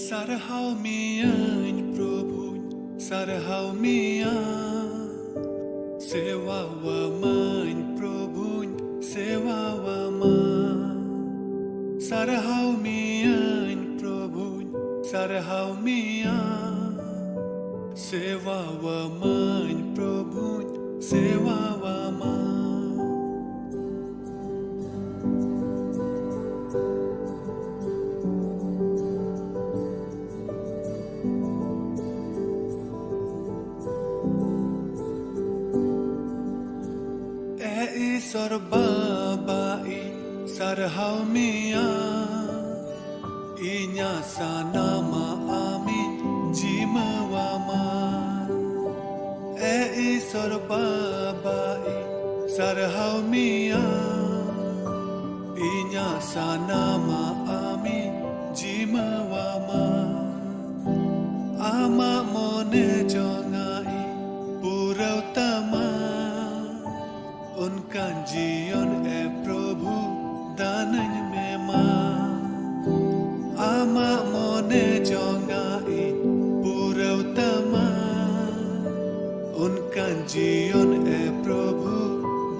Sarhau mian Prabhu, sarhau mian Sewa wa man Prabhu, sewa wa man Sarhau mian Prabhu, sarhau mian Sewa wa man Prabhu, sewa wa man Sorbabai sarhau mian Inya sanama amin jimawama sorbabai sarhau mian Inya sanama amin jimawama Ama mone jongai purautama उनका जीवन है प्रभु दानन में मां आमा मोने जोंगाई पूरा उत्तमा उनका जीवन है प्रभु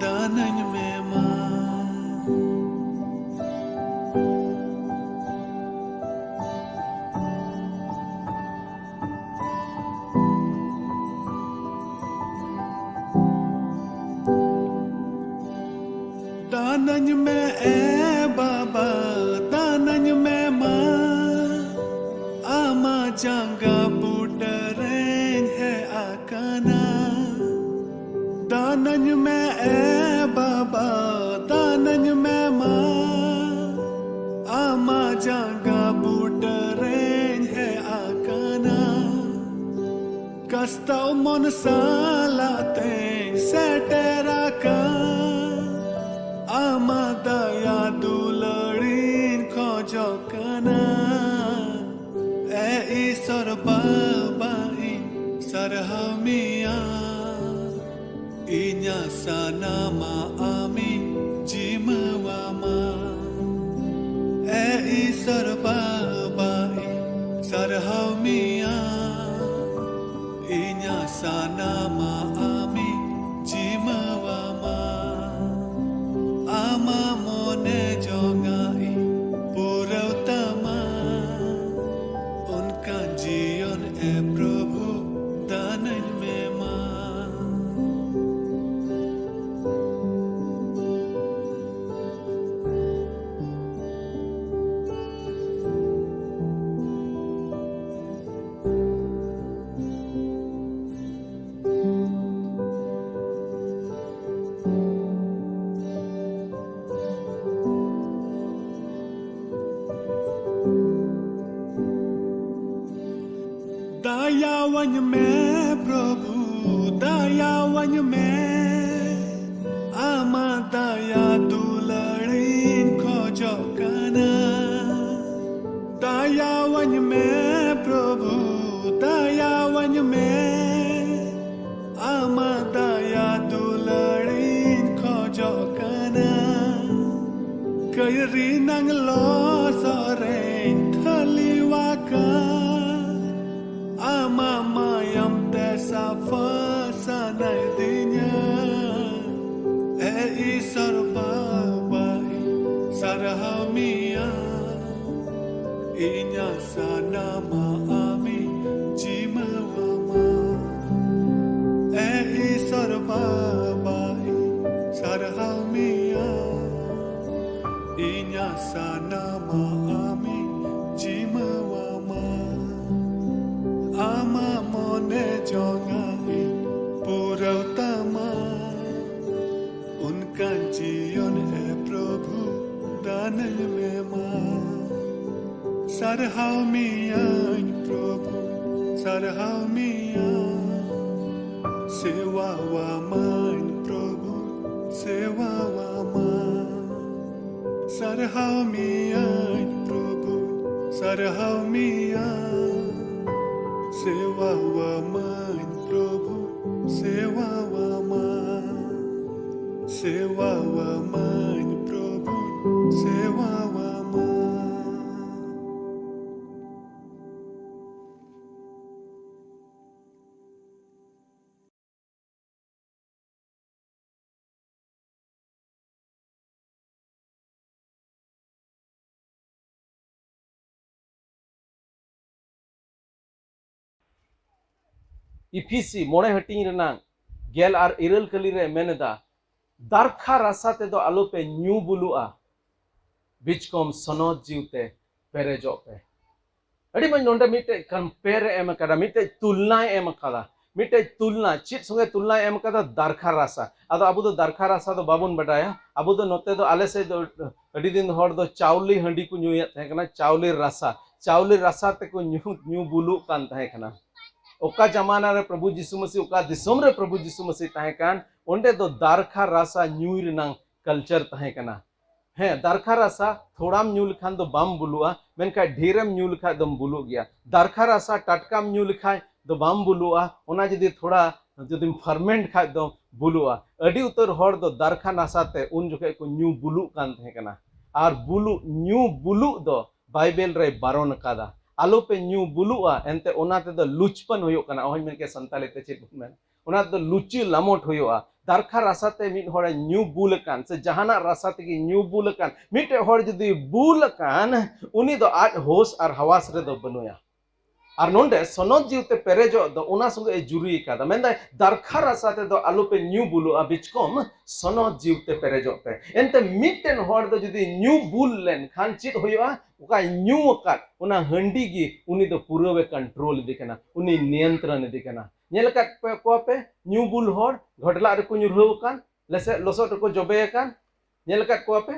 दानन में मां दानन में बाबा दानन में मां आमा जांगा बुडरें है आकाना दानन में बाबा दानन में मां आमा जांगा बुडरें है आकाना कस्ताव मन सालाते सेटेरा का Ama daya dularin khojokana sorbabai sarhau mian Inya sanama amin jimawama sorbabai sarhau mian Inya sanama amin jimawama Ama mone jongai pura utama Unka जीवन है प्रभु दानन में मां दयावन में प्रभु दयावन में आमा दया दुलड़ीन खोजोकना दयावन में प्रभु दयावन में आमा दया दुलड़ीन खोजोकना कैरी नंग लो सोरें थलीवाका Ama mayam tesa fasana dinya sorbabai sarhau mian Inya sanama amin jimawama sorbabai sarhau mian Inya sanama amin jimawama Ama mone jongai pura utama Unka जीवन है प्रभु दानन में मां Sarhau mian प्रभु sarhau mian Sewa wa man प्रभु sewa wa man Sarhau mian प्रभु sarhau mian Sewa wa man Prabhu, sewa wa man, sewa wa man Prabhu, sewa wa man. इफिसी मोड़े हटिंग रेना गेल are इरल कली रे मेनेदा दारखा रासा ते दो आलो पे न्यू बुलुआ बिचकम सनद जीवते पेरेजो पे अड़ी मन नोंडे मिटे कंपेयर एम कदा मिटे तुलना एम कदा मिटे तुलना चित संगे तुलना एम कदा दारखा रासा अदो अबु दो दारखा रासा दो बाबुन बडाया अबु दो नोते दो आले से दो अड़ी दिन हर दो चावली हंडी को न्यूया तहे कना चावली रासा ते को न्यू बुलु कान तहे कना ओका जमाना रे प्रभु यीशु मसीह ओका दिसोम रे प्रभु यीशु मसीह तहे कान ओंडे दो दारखा रासा न्यूई रनांग कल्चर तहे कना है दारखा रासा थोड़ाम न्यू लखान दो बाम बुलुआ मेनखा ढेरम न्यू लखा दम बुलु गया दारखा रासा टटकाम न्यू लखा दो बाम बुलुआ ओना जदी थोड़ा जदी फर्मेंट खा दो बुलुआ अडी उतर हर दो दारखा नासाते उन जोखे को न्यू बुलु कान तहे कना आर बुलु न्यू बुलु दो बाइबल रे बारोन कादा आलो पे न्यू बुलुआ एनते ओनाते दो लुचपन होयो कना ओहन मेन के संताले ते चेत मेन ओना दो लुची लामोट होयोआ दारखा रासाते मिट होड़े न्यू बुल कान से जहाना रासाते की न्यू बुल कान मिटे होड़ जदी बुल कान उनी दो आज होश और हवास रे दो बनुया और नोंडे सनद जीवते पेरेजो दो उना संगे जुरी कादा मेंदा दारखा रासाते दो आलो पे न्यू बुलुआ बिचकम सनद जीवते पेरेजो पे एनते मिटेन होड़ दो जदी न्यू बुल लेन खान चित होयोआ उका न्यू काट उना हंडी गी उनी दो पूरवे कंट्रोल दिकना उनी नियंत्रण दिकना नेलकात पे को पे न्यू बुल होड़ घडला रे को न्युरहु कान लेसे लोसोट को जबे कान नेलकात को पे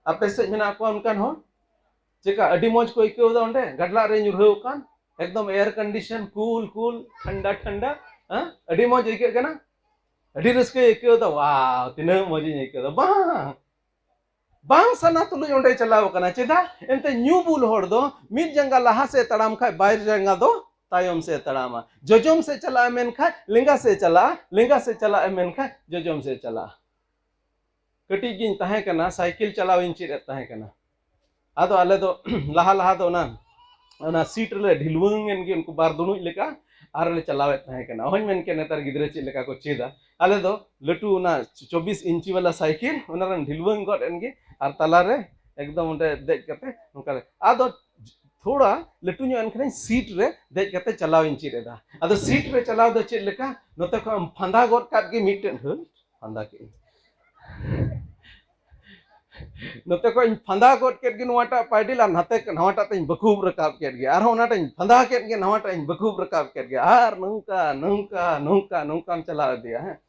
आपे से मेना को उनकान हो चेका अडी मौज को इके ओदा ओंडे घडला रे न्युरहु कान एकदम एयर कंडीशन कूल ठंडा ठंडा हां अडी मौज इके कना अडी रस्के इके ओदा वाह तिना मौज इके ओदा बांग सना तुलु ओंडे चलाव कना चेदा एनते न्यू बुल होड़ दो मिड जंगा लहा से तड़ाम खाय बाहर जंगा दो तायम से तड़ामा जजम से चला मेन खा लिंगा से चला मेन खा जजम से चला कटी गिन तहे कना साइकिल चलाव इन चिर तहे कना आदो आले दो लहा दो ना सीट रे ढिलवंग एन गे उनको बार दुनु लेका आर ले चलावे तहे कना होन मेन के नेतार गिदरे चे लेका को चेदा आले दो लटू ना 24 इंची वाला साइकिल ओना रन ढिलवंग गड एन गे आर तला रे एकदम उंडे देख कते उनका आदो थोड़ा लटू ᱧᱚᱜ एनखने सीट रे देख कते चलाव इन चिरेदा आदो सीट रे चलाव दो चेद लेका नोते को फंदा गड काट गे मिटेन ह फंदा के नोते को फंदा गड केट गे नवाटा पाइडिल आर नाते नवाटा तें बखूब रकाब केट गे आर होनाटा फंदा केट गे नवाटा बखूब रकाब केट गे आर नौका चलाव दिया है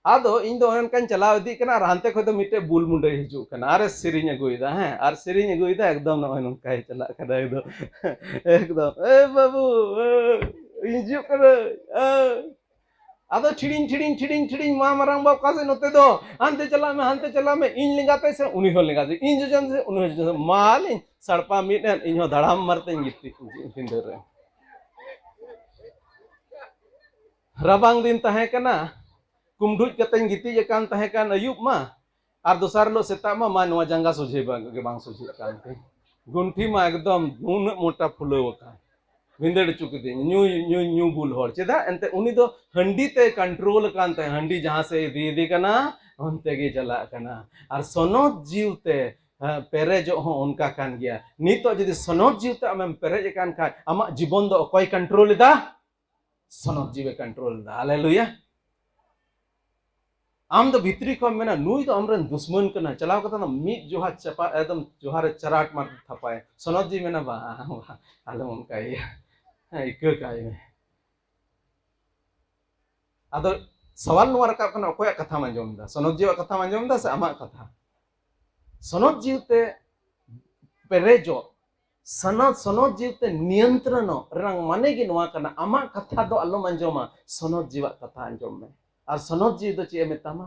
आदो इन दो अनकान चलाव दी कना रानते को तो मिटे बुल मुंडे हिजु कना अरे सिरिन अगुइदा है आर सिरिन अगुइदा एकदम न नौका चला कदा एकदम ए बाबू हिजु करे आदो छिडिंग मा मारांग बाप कासे नोते दो हानते चला में इन लिंगाते से उनी हो लिंगाते इन जजन से उनी हो माल सड़पा मिटन इन हो धड़ाम मारते गिती पिंदर रे रबांग दिन तहे कना कुमडुज कतें गिती जकान तहे कान अयुब मा आर दोसार लो सेता मा नवा जंगा सोझे बांग सोझे कान ते गुंठी मा एकदम उन मोटा फुलव का विंदड़ चुकती न्यू बुल होड़ चेदा एनते उनी दो हंडी ते कंट्रोल कान ते हंडी जहां से दी कना उनते गे चला कना आर सनद जीवते पेरेज हो उनका कान गया नितो जदी सनद जीवते आम पेरेज कान खा आमा जीवन दो कोई कंट्रोल दा सनद जीवे कंट्रोल दा हालेलुया आम दो भीतरी को मेना नुई तो हमरन दुश्मन कना चलाव कता मिट जोहा चपा एकदम जोहार चराट मार थपाए सनद जी मेना बा आलो उनका ये इके काई में आदो सवाल नुआ रकाब कना कोया कथा मंजोम दा सनद जी कथा मंजोम दा से आमा कथा सनद जीवते पेरेजो सनद जीवते नियंत्रण रंग माने गी नुआ कना आमा कथा दो आलो मंजोमा सनद जीवा कथा अंजोम में और सनद जीव दो चे मेतामा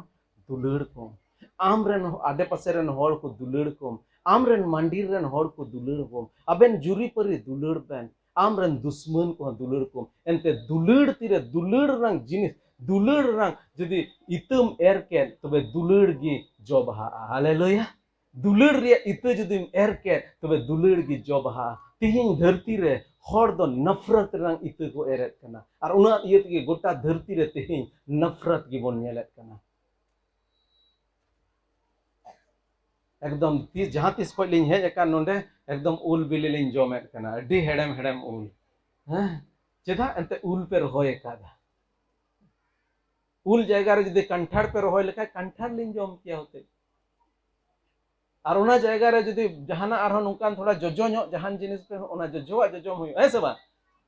दुलड़ को आमरेन आडे पासे रेन होड़ को दुलड़ को आमरेन मंडीर रेन होड़ को दुलड़ को अबेन जुरी परी दुलड़ बेन आमरेन दुश्मन को दुलड़ को एनते दुलड़ तीरे दुलड़ रंग जिनिस दुलड़ रंग जदी इतम एर के तबे दुलड़ गी जोबहा हालेलुया दुलड़ रे इत जदी एर के तबे दुलड़ गी जोबहा तिहिं धरती रे होड़ दो नफरत रंग इत को एरेत कना और उना इयत के गोटा धरती रे तिहिं नफरत गी बोन नेलेत कना एकदम तीस जहां तीस को लिंग हेज का नोंडे एकदम उल बिली लिंग जोमेत कना अडी हेडम उल हैं चेदा एंते उल पे होय कादा उल जायगा रे जुदी कंठार पे रोहय लेखा कंठार लिंग जम किया होते और उना जायगा रे जुदी जहाना आरो नुकान थोड़ा जोजो ᱧᱚᱜ जहान जिनिस पे उना जोजोआ जोजो हुई है से बा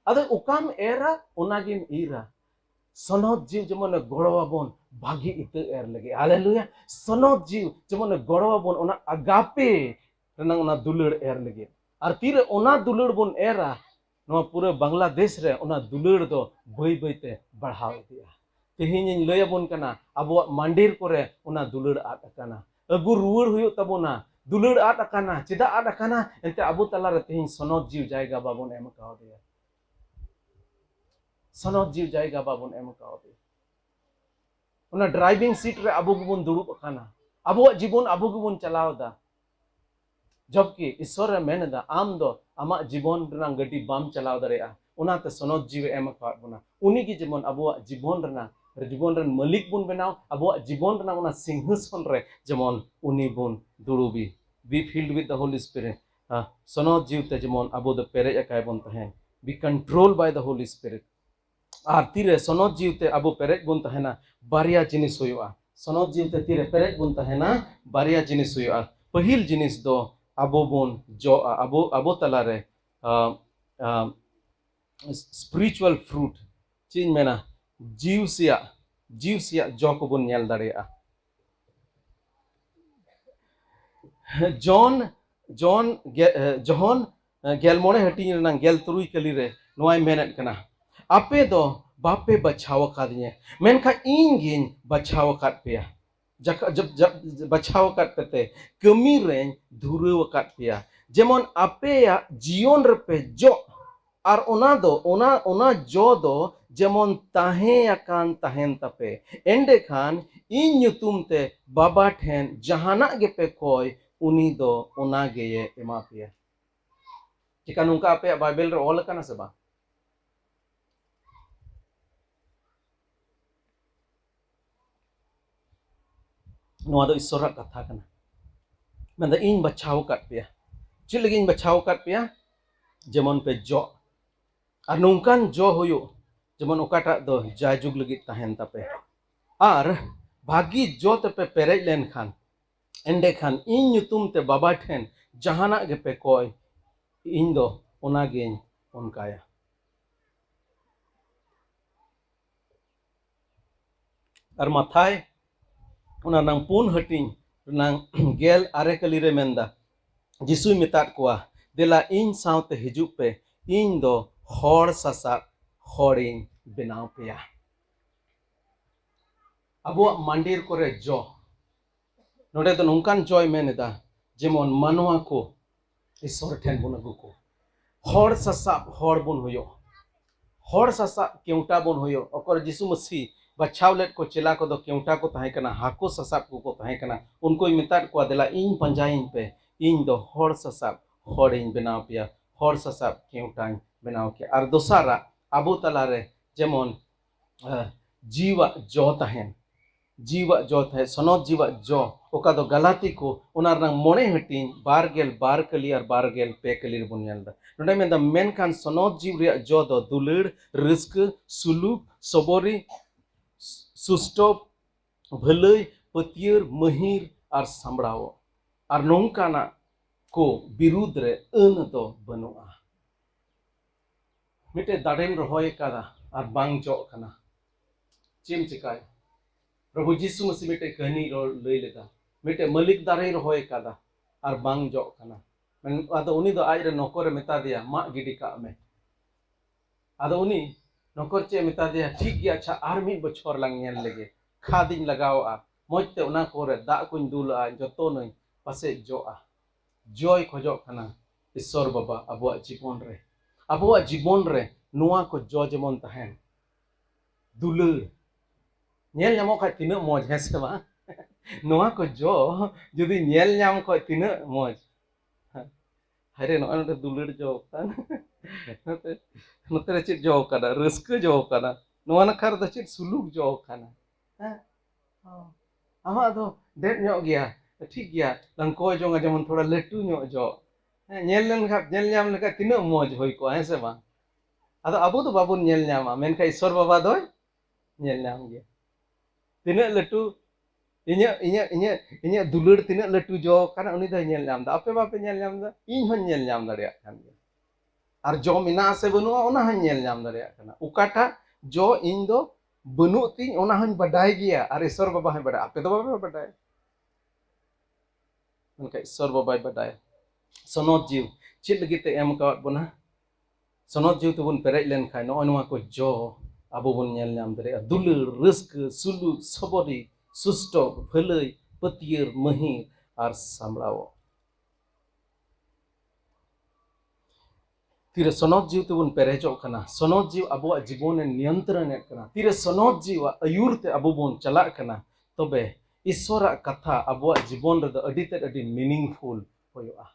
अदो उकाम एरा उना गिन ईरा सनद जीव जमन गड़वाबन भागी इत एर लगे हालेलुया सनद जीव जमन गड़वाबन उना अगापे रनंग उना दुलड़ एर लगे और तीर उना दुलड़ बन एरा नवा पूरे बांग्लादेश रे उना दुलड़ दो बई बईते बढ़ाव दिया तेहिं लयबन कना अब मंदिर कोरे उना दुलड़ आद कना अगु रुवर हुयो तबोना दुलड़ आद कना चिदा आद कना एंते अबु तला रे तेहिं सनद जीव जायगा बाबन एम काव दिया सनद जीव जायगा बाबन एम काव दिया उना ड्राइविंग सीट रे अबु गुबन दुड़ुब कना अबु जीवन अबु गुबन चलावदा जबकि ईश्वर रे मेनदा आम दो आमा जीवन रना गड्डी बाम चलाव दरेया उनाते सनद जीव एम काव बना उनी की जीवन अबु जीवन रना जीवन रन मालिक बुन बनाव अबु जीवन रना उना सिंहासन रे जेमन उनी बुन दुड़ुबी be filled with the holy spirit सनद जीव ते जेमन अबु द पेरेज अकाय बन तहेन be control by the holy spirit आर तीरे सनद जीव ते अबु पेरेज बन तहेना बारिया जिनिस होयुआ सनद जीव ते तीरे पेरेज बन तहेना बारिया जिनिस होयुआ पहिल जिनिस दो अबो बन जो अबो तला रे स्पिरिचुअल फ्रूट चीज मेना जीव सिया जो को बन नेल दाड़ेया जॉन गेल मोड़े हटी रना गेल तुरुई कली रे नोय मेनत कना आपे दो बापे बचाव कादिए मेनखा इन गिन बचाव काट पेया जब बचाव काट पेते कमी रे धुरव काट पेया जेमन आपे या जीवन रे पे जो और ओना जो दो जेमन ताहे अकान ताहेन तपे एंडे खान इन ᱧᱩᱛᱩᱢ ते बाबा ठेन जहाना गे पे कोय उनी दो ओना गे ये एमा पे चिका नुका आपे बाइबल रे ऑल कना से बा नोआ दो ईश्वर कथा कना मेंदा इन बचाव काट पे चिल लगी इन बचाव काट पे जेमन पे जो और नुकान जो होयो जेमन ओकाटा दो जायजुग लगी तहेन तपे और भागी जो तपे पेरेज लेन खान एंडे खान इन ᱧᱩᱛᱩᱢ ते बाबा ठेन जहाना गे पे कोय इन दो ओना गेन उनकाया और माथाय उना नंग पुन हटिंग नंग गेल आरे कली रे मेंदा जिसुई मेताद कोआ देला इन सावते हिजुग पे इन दो हर सासा हरिन बनाव पेया अबो मंदिर कोरे जो नोडे तो नोंकान जॉय मेनेदा जेमन मानवा को ईश्वर ठेन बन अगु को हर सासा हर बन होयो हर सासा केउटा बन होयो ओकर जिसु मसीह बचाव लेट को चेला को दो केउटा को ताहे कना हाको ससाब को ताहे कना उनको मेताद को देला इन पंजाइन पे इन दो हर सासा हरिन बनाव पेया हर सासा केउटा बनाव के और दोसारा अबो तला रे जेमन जीवा जो तहेन जीवा जो थे सनद जीवा जो ओका दो गलाती को उनार नंग मोने हटिन बार कली और बारगेल पे कली रे बुनियालदा नोडे मेंदा मेन खान सनद जीव रे जो दो दुलड़ रिस्क सुलूक सबोरी सुस्टोप भलई पतियर महिर और सांबड़ाव और नोंकाना को विरुद्ध रे अन दो बनुआ मिटे दाड़ेम रहोय कादा और बांग जो कना चिम चिकाय प्रभु जीसु मसीह मिटे कहानी लई लेदा मिटे मालिक दारे रहोय कादा और बांग जो कना मन आदो उनी दो आज रे नौकर मेता दिया मा गिडी का में आदो उनी नौकर चे मेता दिया ठीक गया अच्छा आर मी बछर लांग नेल लेगे खादिन लगावा मोजते उना कोरे दा कुन दुला जतो नई पासे जोआ जॉय खोजो कना ईश्वर बाबा अबो जीवन रे नुआ को जो जेमन तहेन दुलड़ नेल नामो खा तिना मौज है से बा नुआ को जो जदी नेल नाम को तिना मौज हरे नो दुलड़ जो कान नते चित जो काना रस्क जो काना नुआ नखर द चित सुलूक जो काना आमा दो डेट ᱧᱚᱜ गया ठीक गया लंको जो जेमन थोड़ा लट्टू ᱧᱚᱜ जो नेल नाम लेका तिना मौज होई को है से बा आदो अबो तो बाबुन नेल नामा मेनखा ईश्वर बाबा दो नेल नाम गया tina latu inya dulur tina latu jo kana uni da nyel nyam da ape bape nyel nyam da इन हन nyel nyam dareyak kan ar jo mina se banua ona hon nyel nyam dareyak kana ukata jo in do banu ting ona hon badai gya ar isor baba hon badai ape do bape badai maka isor baba badai sonot jiu chit lagi te em kawat bona sonot jiu tebun perej len khai no anwa ko jo abo bun nyel nyam dareyak dulur reuske suluk sobori susto bhalai patier mahir ar samlawo tire sonot jiu tebun perejok kana sonot jiu abuak jibon e niyantranet kana tire sonot jiu ayur te abu bun chalak kana tobe isorak katha abuak jibon re do adite adi meaningful hoyoa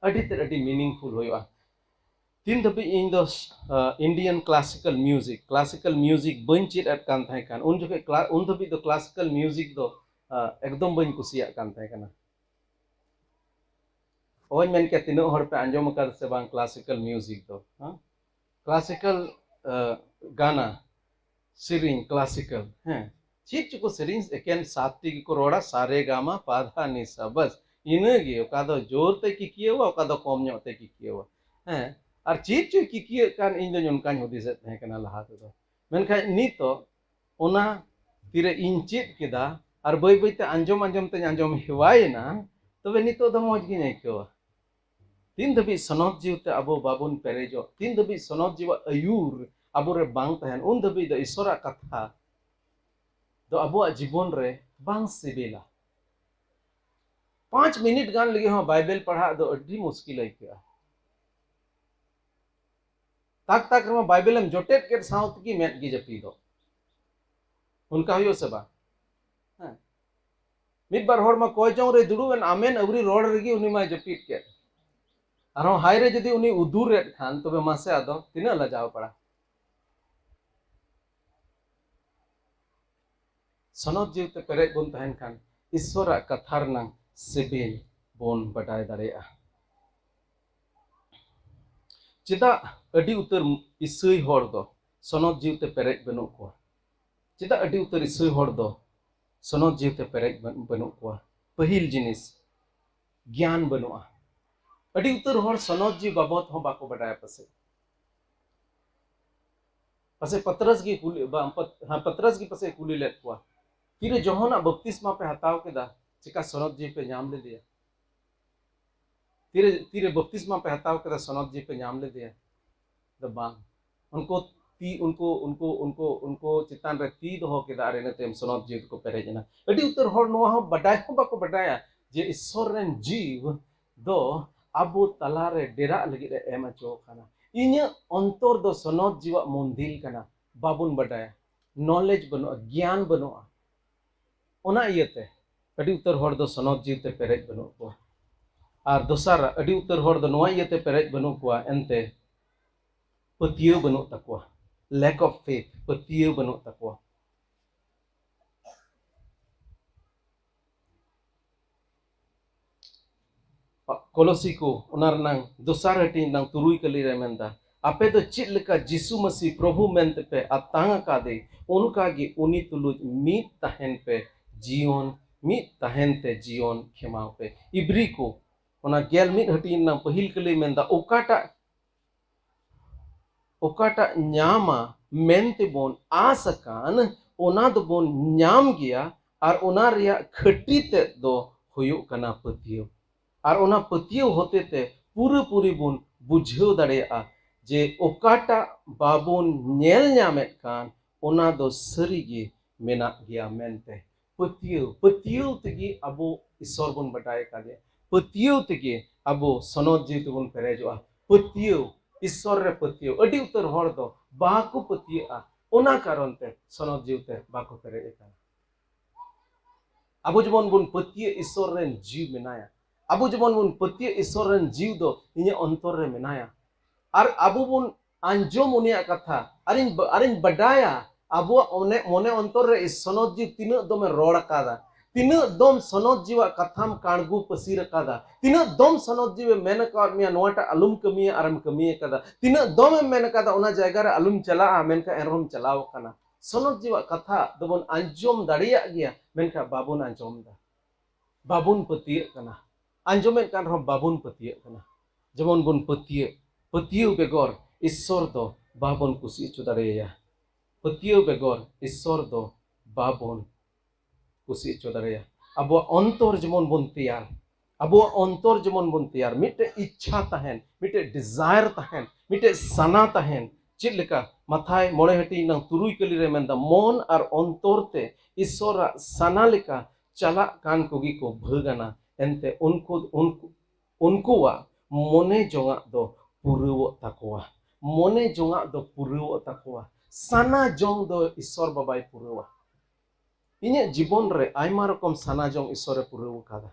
adite adi meaningful hoyoa tin dabi in do Indian classical music bain chit at kan thai kan un joke un dabi do classical music do ekdom bain kusiyak kan thai kana own main के तीनों हर पे अंजम कर से बांग classical music दो classical गाना सिरिंग classical हैं चीज चुको सिरिंग एकेन सात्ती की कोरोड़ा सारे गामा पाधा निसा बस इने गे ओका दो जोर ते की किएवा ओका दो कम ᱧᱚᱜ ते की किएवा हैं और चीज चु की किए कान इन दो उनका हुदिस तहे कना लहा तो मेनखा नितो ओना तिरे इन चेत केदा और बय बय ते अंजम ते अंजम हेवायना तबे नितो दो मौज गी नइकेवा तीन दबी सनत जीवते अबो बाबुन पेरेजो तीन दबी सनत जीव अयूर अबो रे बांग तहन उन दबी द ईश्वरा कथा दो अबो जीवन रे बांग सिबिला 5 मिनट गान लगे हो बाइबल पढ़ा दो अड्डी मुश्किल आइका ताक रमा बाइबल हम जोटेट के साउथ की मेट गी जपी दो उनका हुयो सबा हां मिद बार होर मा कोय जों रे दुडुवन आमेन अवरी रोड रेगी उनी मा जपीट के अरो हायरे जदि उनी उदूर रे खान तबे मासे आदो तिना लजाव पड़ा सनत जीवते पेरेज बोन तहन खान ईश्वरा कथार नंग सिबिल बोन बडाय दाड़ेया चिदा अडी उतर इसई होर दो सनत जीवते पेरेज बनु को चिदा अडी उतर इसई होर दो सनत जीवते पेरेज बनु को पहिल जिनिस ज्ञान बनुआ अड़ी उतर होर सनत जी बाबत हो बाको बडाय पसे पतरस की कुली पतरस की पसे कुली लेत कुआ तिरे जोहना बपतिस्मा पे हताव केदा चिका सनत जी पे नाम ले दिया तिरे बपतिस्मा पे हताव केदा सनत जी पे नाम ले दिया द बांग उनको चितान रे ती दो केदा अरे ने तेम सनत जी को पेरेजना अड़ी उतर होर नोआ हो बडाय हो बाको बडाया जे ईश्वर रेन जीव दो अबो तलारे डेरा लगी रे एम अचो खाना इन्या अंतर दो सनत जीवा मंदिल कना बाबुन बडाया नॉलेज बनो ज्ञान बनो ओना इयते अडी उतर होर दो सनत जीवते पेरेज बनो को आर दोसार अडी उतर होर दो नोआ इयते पेरेज बनो को एनते पतियो बनो तकवा लैक ऑफ फेथ पतियो बनो तकवा कोलोसी को उनार नंग दोसार हटी नंग तुरुई कली रे मेंदा आपे तो चित लेका जीसु मसीह प्रभु मेंते पे अतांग का दे उनका गी उनी तुलुज मीत तहन पे जीवन मीत तहन ते जीवन खेमाव पे इब्री को ओना गेल मीत हटी नंग पहिल कली मेंदा ओकाटा न्यामा मेंते बोन आसकान ओना दो बोन न्याम गया और ओना रिया खटी ते दो हुयो कना पतियो और ओना पतियो होते ते पूरी बुन बुझेव दाड़ेया जे ओकाटा बाबुन नेल न्यामेत कान ओना दो सरीगे मेना गया मेनते पतियो तेगी अबो ईश्वर बुन बटाय कादे पतियो तेगी अबो सनत जीव बुन पेरेजोआ पतियो ईश्वर रे पतियो अडी उतर होर दो बाको पतिया ओना कारण ते सनत जीव ते बाको पेरेज कान अबो जमन बुन पतियो ईश्वर रेन जीव मेनाया अबो जमन बुन पतिय ईश्वर रेन जीव दो इने अंतर रे मेनाया और अबो बुन अंजम उनिया कथा अरिन बडाया अबो मोने अंतर रे सनत जीव तिना दमे रोड कादा तिना दम सनत जीवा कथाम काणगु पसीर कादा तिना दम सनत जीव मेन का मिया नोटा अलुम कमिया आरम कमिया कादा तिना दम मेन कादा ओना जायगा रे अलुम चला मेन का एरम चलाव कना sonot jiwa katha dobon anjom daria gya menka babun anjom da babun petie kana anjomen kan ro babun petie kana jemon bun petie begor issor do babon kusi chu dareya petie begor issor do babon kusi chu dareya abo ontor jemon bun tiyar abo ontor jemon bun tiyar mite ichha tahen mite desire tahen mite sana tahen chit leka mathai mole hati nang turui kali re menda mon ar ontor te issora sana leka chala kan kogi ko bhagana ente unkuwa mone jonga do puruwo takowa mone jonga do puruwo takowa sana jong do issor babai puruwa inya jibon re aima rokom sana jong issore puruwo kada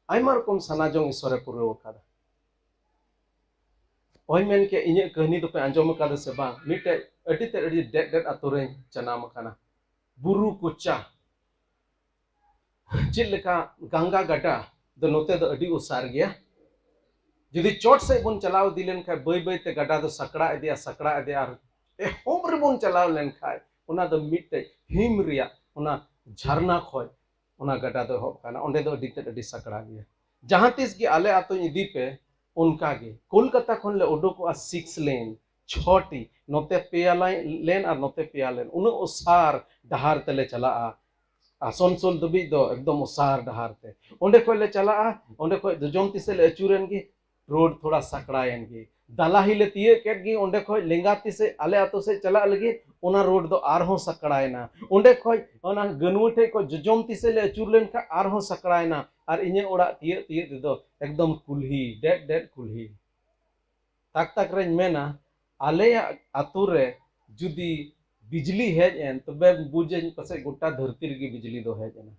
aima rokom sana jong issore puruwo kada oi men ke inya kahni do pe anjom kada se bang mite adi te adi det atore chanam kana buru kucha chit leka ganga gada do note do adi usar gya jodi chot se bon chalao dilen khai bai te gada do sakra idea ar e homre bon chalao len khai ona do mitte him riya ona jharna khoi ona gada do hob kana onde do adi te adi sakra gya jahan tis gi ale ato idi pe उनका गे कोलकाता खन ले उडोको 6 लेन 6 T नोते पेया लेन और नोते पेया लेन उन उसार डहार तले चला आसनसोल दबी दो एकदम उसार डहार ते ओंडे खोय ले चला ओंडे खोय जजोम तिसे ले अचुरेन गे रोड थोड़ा सकड़ायन गे दालाही ले तिये केट गे ओंडे खोय लेंगा तिसे आले आतो से चला लगे ओना रोड दो आरहो सकड़ायना ओंडे खोय ओना गनुटे को जजोम तिसे ले अचुर लेन का आरहो सकड़ायना और इने ओड़ा तिये दो एकदम कुल्ही डेट कुल्ही तक रेन मेना आले आतु रे जुदी बिजली हेज एन तबे बुझेन पसे गोटा धरती रे बिजली दो हेज एना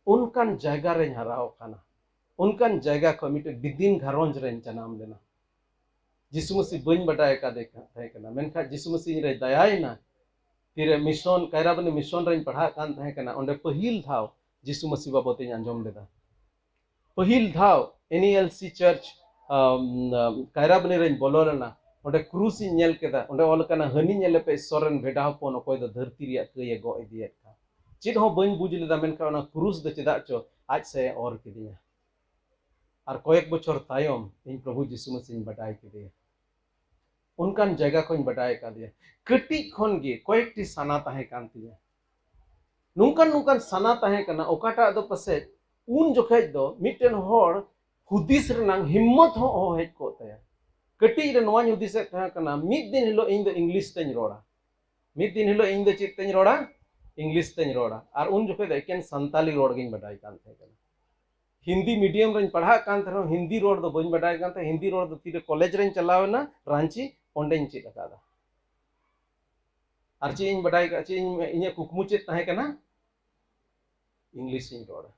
उनकान जायगा रे हराव काना उनकान जायगा को मिटे बिदिन घरोंज रे जनाम लेना जिसु मसीह बन बटाय का देखा है कना मेनखा जिसु मसीह रे दयायना तिरे मिशन कायराबनी मिशन रे पढ़ा कान है कना ओंडे पहिल धाव जिसु मसीह बाबते अंजम लेदा पहिल धाव एनएलसी चर्च कायराबनी रे बोलोलना ओंडे क्रूस नेल केदा ओंडे ऑल कना हनी नेले पे सोरन भेडा हपन ओकोय दो धरती रिया कय गो इदियत का चित हो बन बुझ लेदा मेनका ओना क्रूस दे चेदा चो आज से और किदिया और कयेक बछर तायम इन प्रभु जिसु मसीह बटाय किदिया उनकान जगह को बटाय का दिया कटी खन गे कयेकटी साना ताहे कान तिया नुंकान साना ताहे कना ओकाटा दो पसे उन जोखै दो मिटेन होर हुदिस रनांग हिम्मत हो हेज को तया कटी रे नवा हुदिस ताहे कना मिद दिन हिलो इन द इंग्लिश तेन रोड़ा मिद दिन हिलो इन द चित तेन रोड़ा इंग्लिश तेन रोड़ा और उन जोखै दो एकेन संताली रोड़ गिन बटाय कान थे कना हिंदी मीडियम रे पढ़ा कान थे हिंदी रोड़ दो बन बटाय कान थे हिंदी रोड़ दो तीरे कॉलेज रे चलावना रांची ओंडेन चित अकादा और ची इन बटाय का ची इन कुकमु चित ताहे कना इंग्लिश इन रोड़ा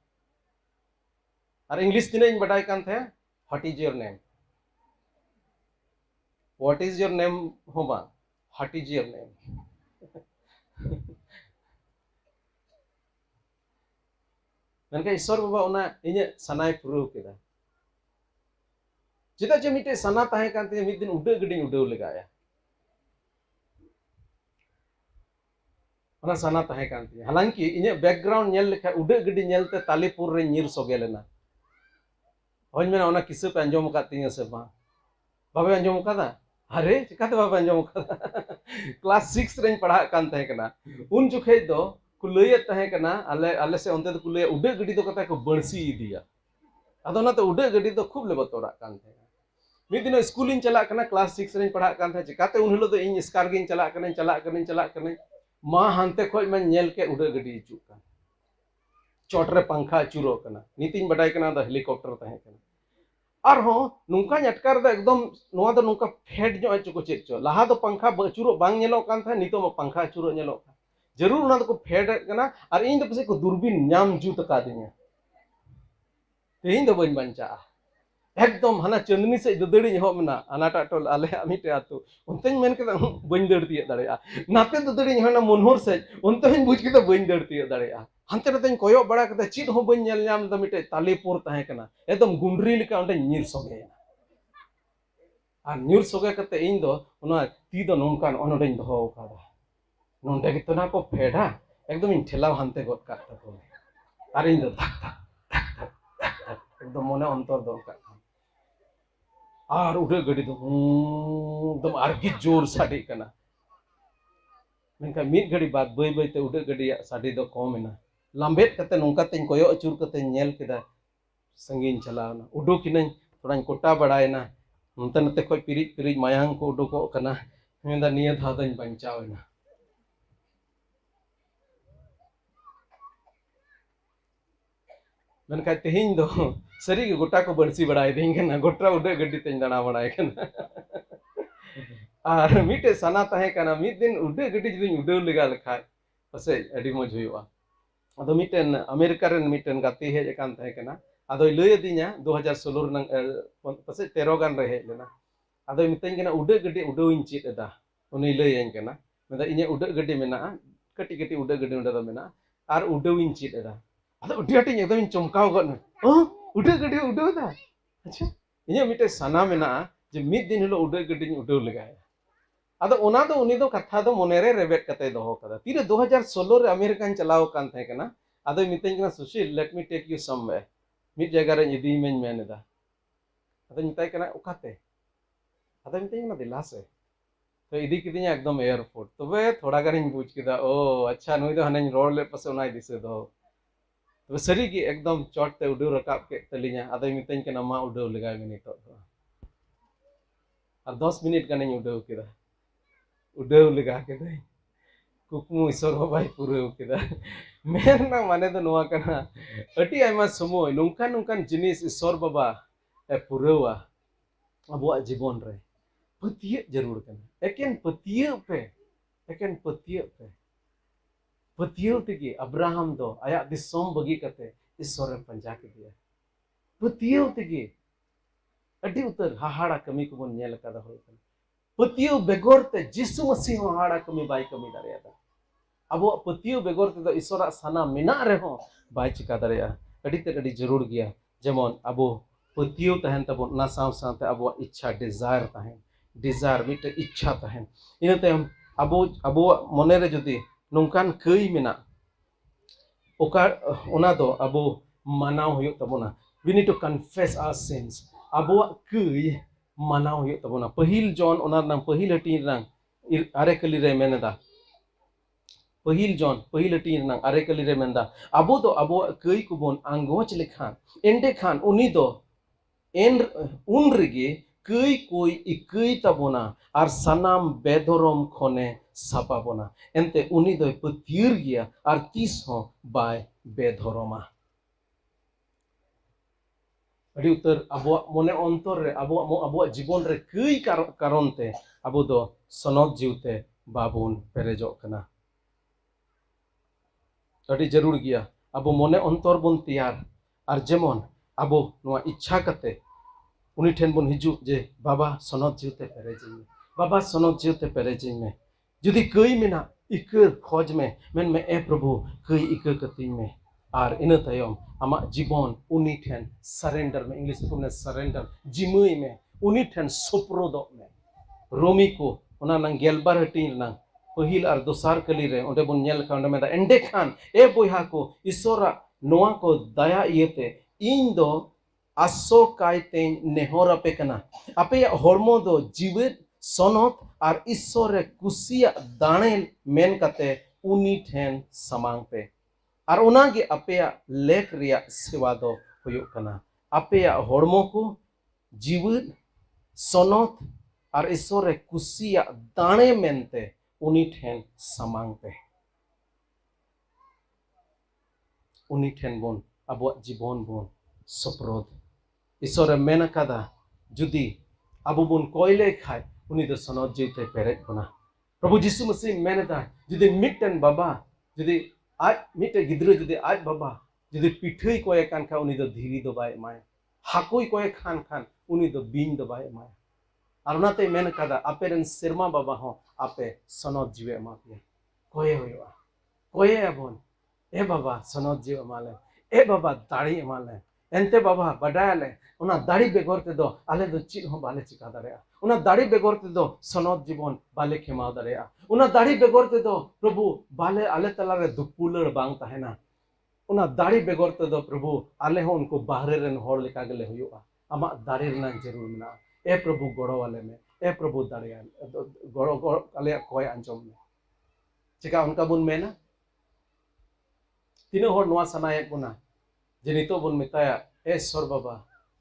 और इंग्लिश तीने इन बटाय कान थे व्हाट इज योर नेम होबा what is your name Menka ईश्वर बाबा ओना इने सनाय पुरु केदा चेदा जे मिटे सना ताहे कान ते मिद दिन उडे गडी उडे लगाया ओना सना ताहे कान ते हालांकि इने बैकग्राउंड नेल लेखा उडे गडी नेलते तालीपुर रे नीर सोगेलेना होय मेना ओना किसे पे अंजम का तिया से बा बाबे अंजम कादा अरे चिकाते बाबे अंजम कादा क्लास 6 रे पढ़ा कान ताहे कना उन जुखे दो कुलैया ताहे कना आले से ओंते दो कुलैया उडे गडी दो कता को बंसी इदिया अदो ना तो उडे गडी दो खूब ले बतोरा कान थे मिद दिन स्कूल इन चला कना क्लास 6 रे पढ़ा कान थे चिकाते उन हिलो दो इन स्कार गिन चला कने मा हानते खोज मैं नेल के उडे गडी चुक का चोटरे पंखा चुरो कना नीतिन बडाय कना द हेलीकॉप्टर ताहे कना और हो नुंका अटकार द एकदम नोआ द नुंका फेड जो चुको चेक चो लहा दो पंखा चुरो बांग नेलो कान था नितो म पंखा चुरो नेलो जरूर ना को फेड कना और इन द पसे को दूरबीन नाम जूत का दिया तेहिं द बन बंचा एकदम हना चंदनी से ददड़ी हो मना अनाटा टोल आले मिटे आतो उनते मेन के बन दड़ती दाड़िया नाते ददड़ी हना मनोहर से उनते बुझ के बन दड़ती दाड़िया हंते नते कोयो बड़ा कते चित हो बन नेल नाम द मिटे तालीपुर ताहे कना एकदम गुंडरी लेका ओंडे नीर सोगे और न्यूर सोगे कते इन दो उना ती दो नोंकान ओनोडेन दोहो कादा नोंडे गे तना को फेडा एकदम इन ठेलाव हानते गद का तको और इन दो धक धक धक धक धक धक एकदम मने अंतर दो का और उड़े गड़ी दो एकदम आरगी जोर साडी कना मेनका मिद घड़ी बाद बई बई ते उड़े गड़ी साडी दो कम एना लंबेट कते नोंका तेन कोयो अचूर कते नेल केदा संगीन चलावना उडुकिन थोड़ा कोटा बड़ायना नते नते खो पिरिज पिरिज मायांग को उडुको कना मेंदा निया धाव दन बंचावना मेनका तेहिं दो सरी के गोटा को बड़सी बड़ाय दें कना गोटा उडे गड्डी तेन दाना बड़ाय कना और मिटे सना तहे कना मिद दिन उडे गड्डी जदिन उडे लेगा लेखा पसे अडी मज हुआ अदो मिटेन अमेरिका रेन मिटेन गाती हेज कान तहे कना अदो लय दिना 2016 रनंग पसे 13 गान रे हेज लेना अदो मितेन कना उडे गड्डी उडोइन चित एदा उनी लयन कना मेदा इने उडे गड्डी मेना कटी कटी उडे गड्डी उडे दा मेना और उडोइन चित एदा अदो उडी हटी एकदम चमकाव गन उडे गड्डी उडो दा अच्छा इने मिटे सना मेना जे मिद दिन हलो उडे गड्डी उडो लगाय अदो ओना दो उनी दो कथा दो मोनेरे रेबेट कते दोहो कदा तीरे 2016 रे अमेरिकन चलाव कान थे कना अदो मितेन कना Sushil let me take you somewhere मिद जगह रे इदी मेन मेनेदा अदो मिताय कना उकाते अदो मितेन कना दिला से तो इदी किदिया एकदम एयरपोर्ट तबे थोड़ा गानिन बुझ केदा ओ अच्छा नुई दो हनेन रोड ले पसे ओनाय दिसे दो तबे सरी की एकदम चोट ते उडो रकाब के तलिया अदो मितेन कना मा उडो लगाय मे नितो और 10 मिनट गानिन उडो केदा उडो लगा के दे कुकमु ईश्वर बाबाई पुरव केदा मेरना माने दो नोआ कना अटी आयमा समय नोंकान नोंकान जिनिस ईश्वर बाबा ए पुरवा अबुआ जीवन रे पतिय जरूर कना एकेन पतिय पे पतिय तेगी अब्राहम दो आया दिसोम बगी कते ईश्वर रे पंजा के दिया पतिय तेगी अडी उतर हाहाड़ा कमी को बन नेल कदा होय कना पतियो बेगोर ते जिसु मसीह हाड़ा कमी बाई कमी दारेया अब पतियो बेगोर ते ईश्वर साना मिना रे हो बाई चिका दारेया अडी ते अडी जरूर गया जेमन अब पतियो तहन तब ना साव सावते अब इच्छा डिजायर मिटे इच्छा तहन इन तायम अब मने रे जदी नोंकान कई मिना ओका ओना दो अब मानाव हुयो तबोना we need to confess our sins अब कई मानाव हुयो तबोना पहिल जॉन ओना नाम पहिल हटी रंग आरे कली रे मेनदा पहिल जॉन पहिल हटी रंग आरे कली रे मेनदा अबो दो अबो कई कुबोन आंगोच लेखान एंडे खान उनी दो एन उन रिगे कई कोई इकई तबोना और सनाम बेधरम खोने सापाबोना एनते उनी दो पतियर गया और तीस हो बाय बेधरमा अड़ी उतर अब मने अंतर रे अब जीवन रे कई कारण ते अब दो सनद जीवते बाबुन पेरेजो कना अड़ी जरूर गया अब मने अंतर बन तैयार और जेमन अब नोआ इच्छा कते उनी ठेन बन हिजु जे बाबा सनद जीवते पेरेजिन में बाबा सनद जीवते पेरेजिन में जुदी कई मेना इकर खोज में मेन में ए प्रभु कई इकर कतिन में और इन तायम आमा जीवन उनी ठेन सरेंडर में इंग्लिश को ने सरेंडर जिमई में उनी ठेन सुप्रोदो में रोमी को ओना नंग गेलबार हटिन नंग पहिल और दोसार कली रे ओंडे बन नेल कांडे में एंडे खान ए बोहा को ईश्वरा नोआ को दया इयते इन दो आसो कायते नेहर आपे कना आपे हरमो दो जीवित सनत और ईश्वर रे कुसिया दाणे मेन कते उनी ठेन समांग पे और उनागे अपेया लेख रिया सेवा दो हुयो कना अपेया हरमो को जीवित सनत और ईश्वर रे कुसिया दाणे मेनते उनी ठेन समांग पे उनी ठेन बोन अब जीवन बोन सप्रोद ईश्वर मेन कदा जुदी अब बोन कोयले खाय उनी दो सनद जीवते पेरेज बना प्रभु यीशु मसीह मेनदा जुदी मिटन बाबा जुदी आज मिटे गिद्र जुदी आज बाबा जुदी पिठई कोय कान खा उनी दो धीरी दो बाय माय हाकोई कोय खान खान उनी दो बीन दो बाय माय और उनाते मेन कदा आपे रन सिरमा बाबा हो आपे सनद जीवे मा पे कोय होया कोय अबन ए बाबा सनद जीव माले ए बाबा दाड़ी माले ए एंते बाबा बडायाले उना दाड़ी बेगोर ते दो आले दो चिट हो बाले चिका दाड़ेया उना दाड़ी बेगोर ते दो सनद जीवन बाले खेमा दाड़ेया उना दाड़ी बेगोर ते दो प्रभु बाले आले तलारे दुपुलर बांग तहेना उना दाड़ी बेगोर ते दो प्रभु आले हो उनको बाहरे रेन होड़ लेका गेले हुयुआ आमा दाड़ी रना जरूर मेना ए प्रभु गड़ो वाले में ए प्रभु दाड़ेया गड़ो गड़ो आले कोय अंजम में चिका उनका बुन मेना तीनों होड़ नवा सनायक बुना जे नितो बुन मिताया ए सर बाबा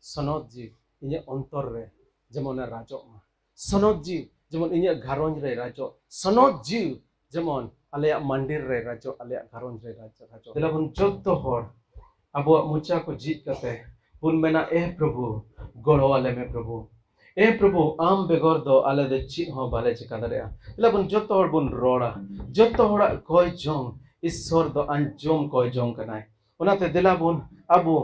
सनद जी इnye अंतर रे जेमन राजो मा सनद जी जेमन इnye घारंज रे राजो सनद जी जेमन आलेया मंदिर रे राजो आलेया घारंज रे राजो दिला बुन जत्तो होड़ अबो मुचा को जीत कते बुन मेना ए प्रभु गड़ो वाले में प्रभु ए प्रभु आम बेगोर दो आले दे चिट हो बाले चिका दाड़ेया दिला बुन जत्तो होड़ बुन रोड़ा जत्तो होड़ा कोय जोंग ईश्वर दो अंजम कोय जोंग कनाय उनाते दिला बुन अबो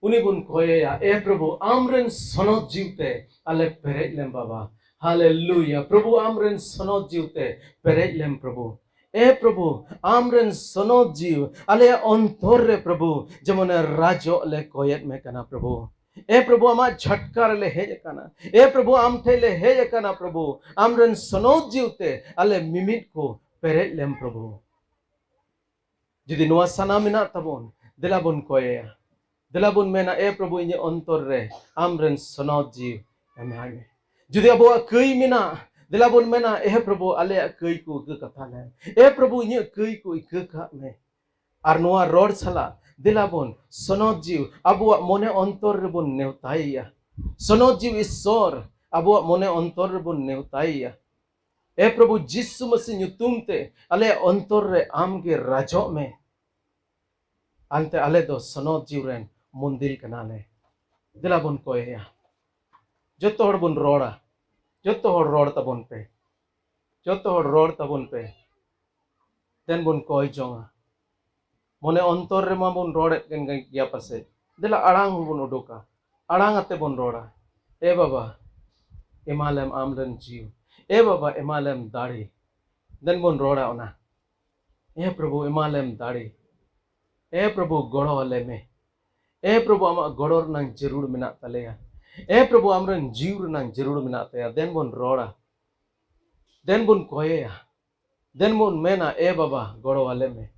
उनी बुन कोया ए प्रभु आमरेन सनद जीवते आले पेरेज लेम बाबा हालेलुया प्रभु आमरेन सनद जीवते पेरेज लेम प्रभु ए प्रभु आमरेन सनद जीव आले अंतर रे प्रभु जेमन राजो ले कोयत में कना प्रभु ए प्रभु आमा झटकार ले हेज कना ए प्रभु आम थे ले हेज कना प्रभु आमरेन सनद जीवते आले मिमिट को पेरेज लेम प्रभु जुदी नवा सना मिना तबोन दिला बुन कोया दिला बुन मेना ए प्रभु इnye अंतर रे आमरेन सनद जीव एमाय में जुदी अबो कई मिना दिला बुन मेना ए प्रभु आले कई को ग कथा ले ए प्रभु इnye कई को ग का में आर नोआ रोड सला दिला बुन सनद जीव अबो मने अंतर रे बुन नेवताइया सनद जीव ईश्वर अबो मने अंतर रे बुन नेवताइया ए प्रभु जिसु मसीह nyutum te आले अंतर रे आम के राजो में अंते आले दो सनद जीव रेन मंदिर कनाले दिला बुन कोया जत्तो होड़ बुन रोड़ा जत्तो होड़ रोड़ तबुन पे जत्तो होड़ रोड़ तबुन पे देन बुन कोय जोंगा मने अंतर रे मा बुन रोड़े केन गया पासे दिला अड़ांग बुन उडोका अड़ांग आते बुन रोड़ा ए बाबा एमालेम आमरन जीव ए बाबा एमालेम दाड़ी देन बुन रोड़ा ओना ए प्रभु एमालेम दाड़ी ए प्रभु गड़ो वाले में ए प्रभु आमा गड़ोर नंग जरूर मिना तलेया ए प्रभु आमरन जीव नंग जरूर मिना तया देन बुन रोड़ा देन बुन कोया देन बुन मेना ए बाबा गड़ो वाले में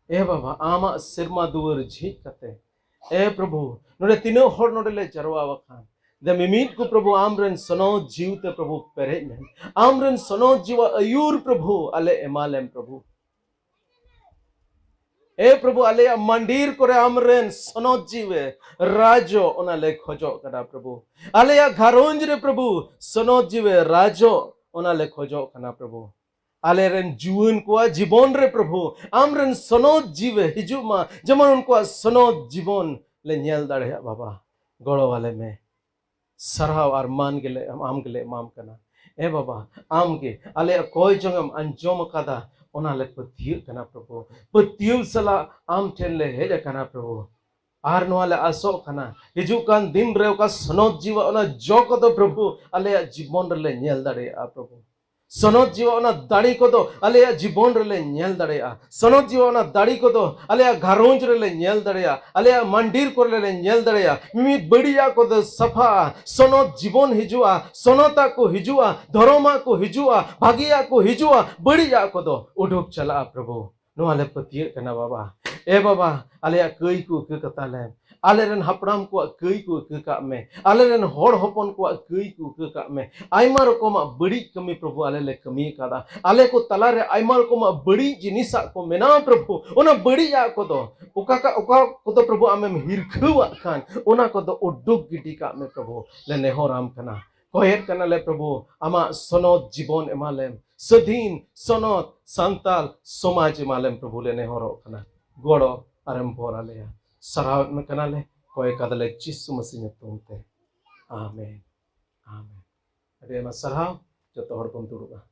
ए बाबा आमा सिरमा दुवर झीक कते ए प्रभु नोडे तीनो होड़ नोडे ले जरवा वखान दे मिमित को प्रभु आमरन सनद जीव ते प्रभु पेरे में आमरन सनद जीव अयूर प्रभु आले एमालेम प्रभु ए प्रभु आले मंदिर करे आमरेन सनद जीवे राजो ओना ले खोजो कदा प्रभु आले घारोंज रे प्रभु सनद जीवे राजो ओना ले खोजो कना प्रभु आले रेन जुवन को जीवन रे प्रभु आमरेन सनद जीवे हिजुमा जेमन उनको सनद जीवन ले नेल दाड़े बाबा गड़ो वाले में सरहाव आर मान गेले आम गेले माम कना ए बाबा आम के आले कोय जंगम अंजोम कदा ओना ले पतिय कना प्रभु पतिय सला आम ठेन ले हेज कना प्रभु आर नोआ ले आसो कना हिजु कान दिन रे का सनद जीव ओना जो को दो प्रभु आले जीवन रे ले नेल दाड़े आ प्रभु सनद जीव ओना दाड़ी को दो आले जीवन रे ले नेल दाड़े आ सनद जीव ओना दाड़ी को दो आले घारोंज रे ले नेल दाड़े आ आले मंदिर को ले नेल दाड़े आ मिमी बढ़िया को दो सफा सनद जीवन हिजुआ सनता को हिजुआ धर्मा को हिजुआ भागिया को हिजुआ बढ़िया को दो उडुक चला प्रभु नोआ ले पतिय कना बाबा ए बाबा आले कई को क कता ले आले रेन हपड़ाम को कई को क का में आले रेन होड़ हपन को कई को क का में आयमा रकम बड़ी कमी प्रभु आले ले कमी कादा आले को तला रे आयमा रकम बड़ी जिनिसा को मेना प्रभु ओना बड़ी या को दो ओका को दो प्रभु आमेम हिरखुआ खान ओना को दो उडुक गिटी का में प्रभु ले नेहोराम कना कोहेत कना ले प्रभु आमा सनद जीवन एमालेम सधीन सनद संताल समाज एमालेम प्रभु ले नेहोरो कना गड़ो आरम पोरालेया सराव में कना ले कोय कदले चिसु मसीह nyutum te आमेन आमेन अरे मा सराव जतो हर बन दुरुगा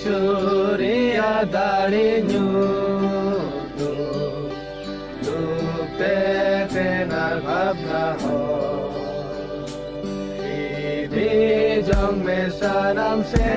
Surya dari nyudu Lukte tenar bhabna ho Hidi jong me sanam se